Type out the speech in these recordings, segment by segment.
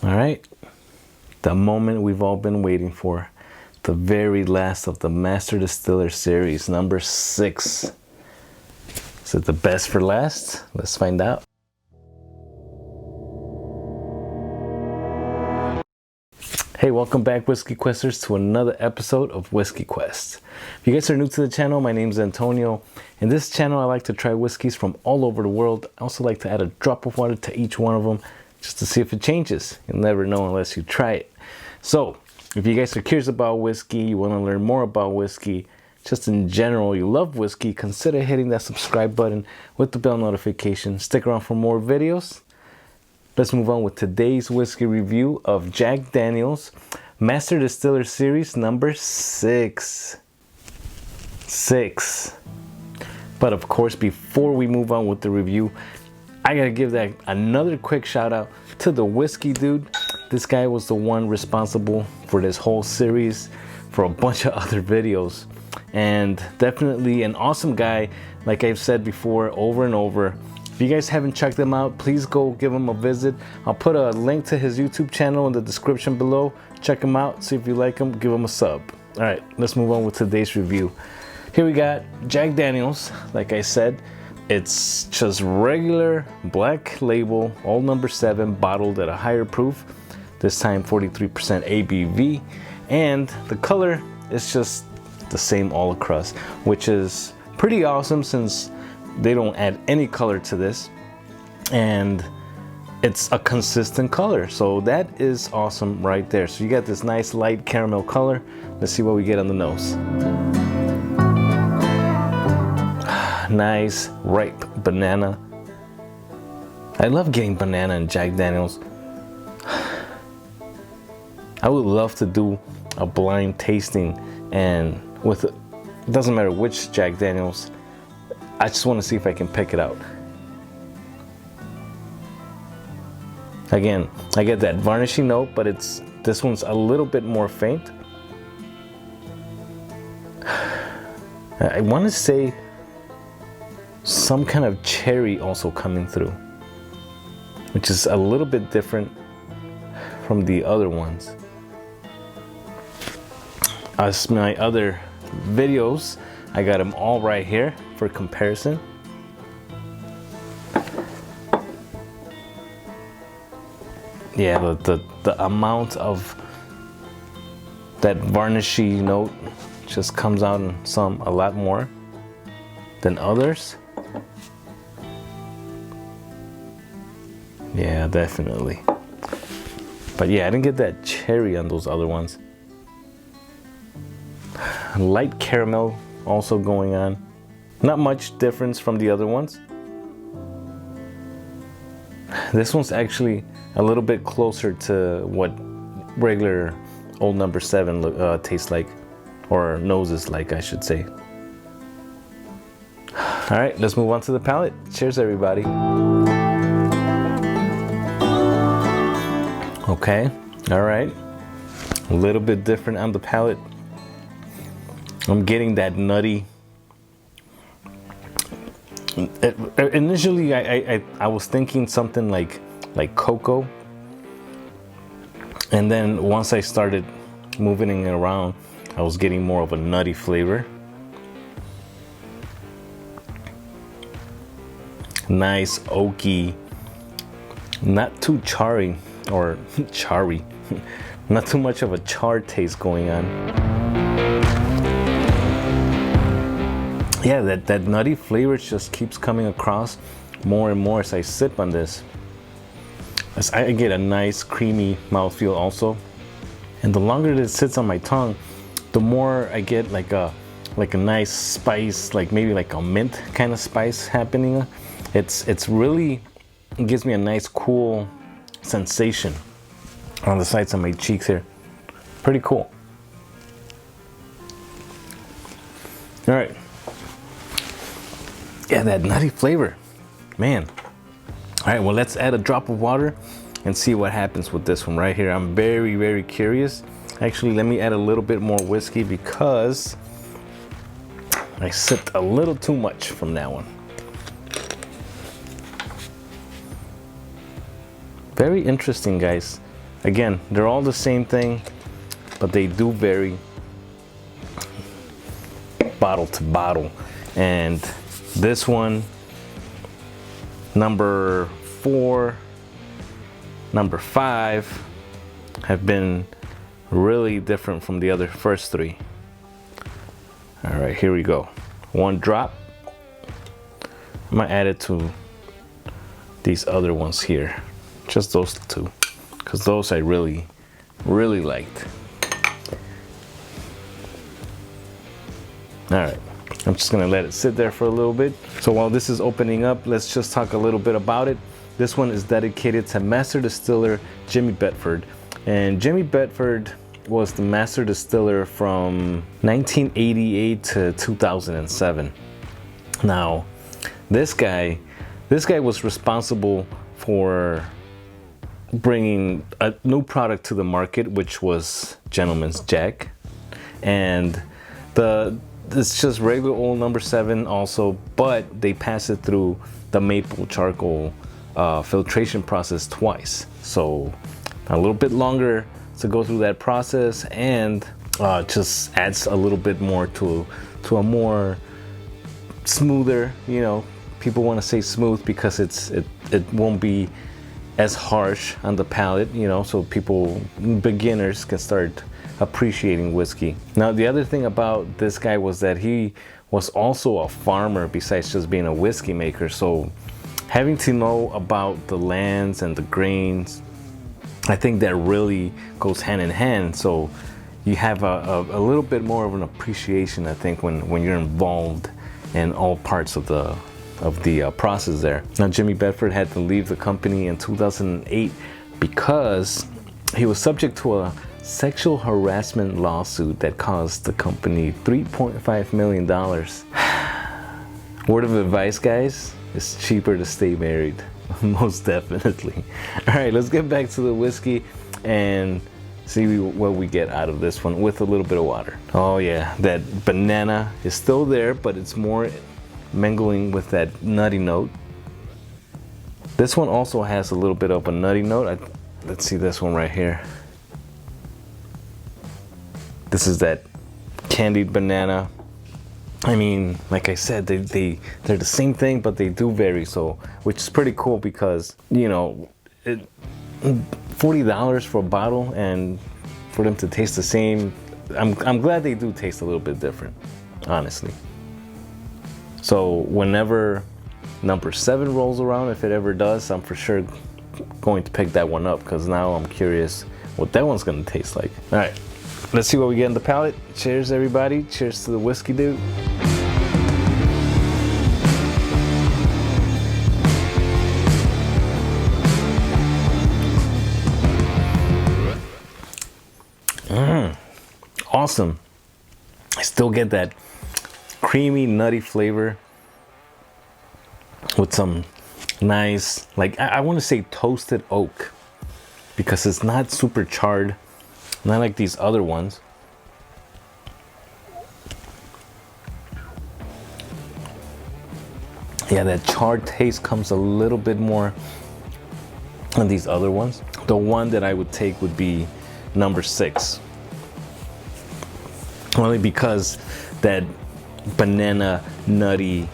All right, the moment we've all been waiting for, the very last of the Master Distiller series, number 6. Is it the best for last? Let's find out. Hey, welcome back, Whiskey Questers, to another episode of Whiskey Quest. If you guys are new to the channel, my name is Antonio. In this channel, I like to try whiskeys from all over the world. I also like to add a drop of water to each one of them just to see if it changes. You'll never know unless you try it. So, if you guys are curious about whiskey, you want to learn more about whiskey, just in general, you love whiskey, consider hitting that subscribe button with the bell notification. Stick around for more videos. Let's move on with today's whiskey review of Jack Daniel's Master Distiller Series number 6. But of course, before we move on with the review, I gotta give that another quick shout out to the whiskey dude. This guy was the one responsible for this whole series, for a bunch of other videos, and definitely an awesome guy. Like I've said before, over and over. If you guys haven't checked him out, please go give him a visit. I'll put a link to his YouTube channel in the description below. Check him out, see if you like him, give him a sub. All right, let's move on with today's review. Here we got Jack Daniel's. Like I said, it's just regular black label, Old Number 7, bottled at a higher proof. This time 43% ABV, and the color is just the same all across, which is pretty awesome since they don't add any color to this, and it's a consistent color, so that is awesome right there. So you got this nice light caramel color. Let's see what we get on the nose. Nice ripe banana. I love getting banana in Jack Daniel's. I would love to do a blind tasting, and with it doesn't matter which Jack Daniel's, I just want to see if I can pick it out. Again, I get that varnishy note, but this one's a little bit more faint. I want to say some kind of cherry also coming through, which is a little bit different from the other ones. As my other videos, I got them all right here for comparison. Yeah, the amount of that varnishy note just comes out in some a lot more than others. Yeah, definitely. But yeah, I didn't get that cherry on those other ones. Light caramel also going on. Not much difference from the other ones. This one's actually a little bit closer to what regular Old Number 7 tastes like, or noses like, I should say. All right, let's move on to the palate. Cheers, everybody. Okay, all right. A little bit different on the palate. I'm getting that nutty. Initially, I was thinking something like cocoa, and then once I started moving it around, I was getting more of a nutty flavor. Nice oaky, not too charry, or charry, not too much of a char taste going on. Yeah, that nutty flavor just keeps coming across more and more as I sip on this. As I get a nice creamy mouthfeel also. And the longer it sits on my tongue, the more I get like a nice spice, like maybe like a mint kind of spice happening. It's really, it gives me a nice cool sensation on the sides of my cheeks here. Pretty cool. All right. Yeah, that nutty flavor, man. All right, well, let's add a drop of water and see what happens with this one right here. I'm very, very curious. Actually, let me add a little bit more whiskey because I sipped a little too much from that one. Very interesting, guys. again, they're all the same thing, but they do vary bottle to bottle. And this one, number 4, number 5 have been really different from the other first 3. All right, here we go. 1 drop. I'm gonna add it to these other ones here, just those 2, because those I really liked. All right, I'm just gonna let it sit there for a little bit. So while this is opening up, let's just talk a little bit about it. This one is dedicated to Master Distiller Jimmy Bedford. And Jimmy Bedford was the Master Distiller from 1988 to 2007. Now, this guy was responsible for bringing a new product to the market, which was Gentleman's Jack. And it's just regular old number 7 also, but they pass it through the maple charcoal filtration process twice. So a little bit longer to go through that process, and just adds a little bit more to a more smoother, you know, people want to say smooth because it won't be as harsh on the palate, you know, so beginners can start appreciating whiskey. Now, the other thing about this guy was that he was also a farmer besides just being a whiskey maker. So having to know about the lands and the grains, I think that really goes hand in hand. So you have a little bit more of an appreciation, I think, when you're involved in all parts of the process there. Now, Jimmy Bedford had to leave the company in 2008 because he was subject to a sexual harassment lawsuit that cost the company $3.5 million. Word of advice, guys, it's cheaper to stay married. Most definitely. All right, let's get back to the whiskey and see what we get out of this one with a little bit of water. Oh yeah, that banana is still there, but it's more mingling with that nutty note. This one also has a little bit of a nutty note. Let's see this one right here. This is that candied banana. I mean, like I said, they're the same thing, but they do vary. So, which is pretty cool because, you know, $40 for a bottle, and for them to taste the same, I'm glad they do taste a little bit different, honestly. So whenever number 7 rolls around, if it ever does, I'm for sure going to pick that one up, because now I'm curious what that one's gonna taste like. All right, let's see what we get in the palate. Cheers, everybody. Cheers to the whiskey, dude. Awesome. I still get that creamy, nutty flavor with some nice, like, I want to say toasted oak, because it's not super charred, not like these other ones. Yeah, that charred taste comes a little bit more on these other ones. The one that I would take would be number 6. Only because that banana nutty,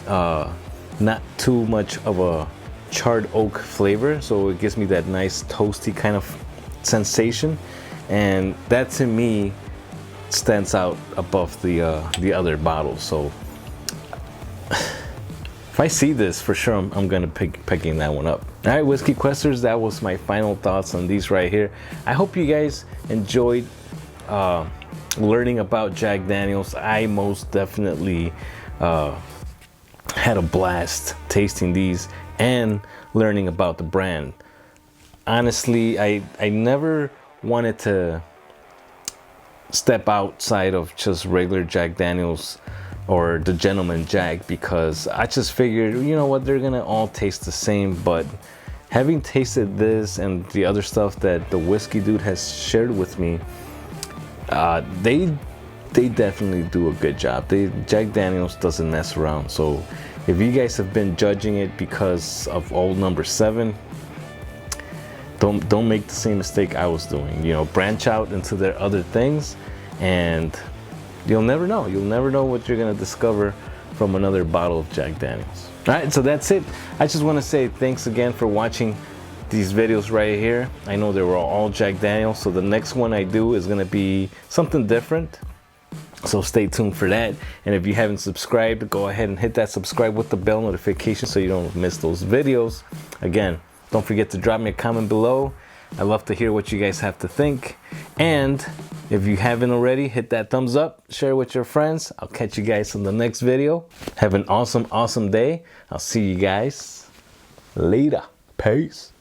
not too much of a charred oak flavor, so it gives me that nice toasty kind of sensation, and that to me stands out above the other bottles. So if I see this, for sure I'm gonna picking that one up. All right, Whiskey Questers, that was my final thoughts on these right here. I hope you guys enjoyed learning about Jack Daniels. I most definitely had a blast tasting these and learning about the brand. Honestly, I never wanted to step outside of just regular Jack Daniels or the Gentleman Jack, because I just figured, you know what, they're gonna all taste the same. But having tasted this and the other stuff that the whiskey dude has shared with me, they definitely do a good job. Jack Daniels doesn't mess around. So if you guys have been judging it because of old number 7, don't make the same mistake I was doing. You know, branch out into their other things, and you'll never know. You'll never know what you're gonna discover from another bottle of Jack Daniels. All right, so that's it. I just want to say thanks again for watching these videos right here. I know they were all Jack Daniels, so the next one I do is gonna be something different. So stay tuned for that. And if you haven't subscribed, go ahead and hit that subscribe with the bell notification so you don't miss those videos. Again, don't forget to drop me a comment below. I love to hear what you guys have to think. And if you haven't already, hit that thumbs up, share with your friends. I'll catch you guys in the next video. Have an awesome day. I'll see you guys later. Peace.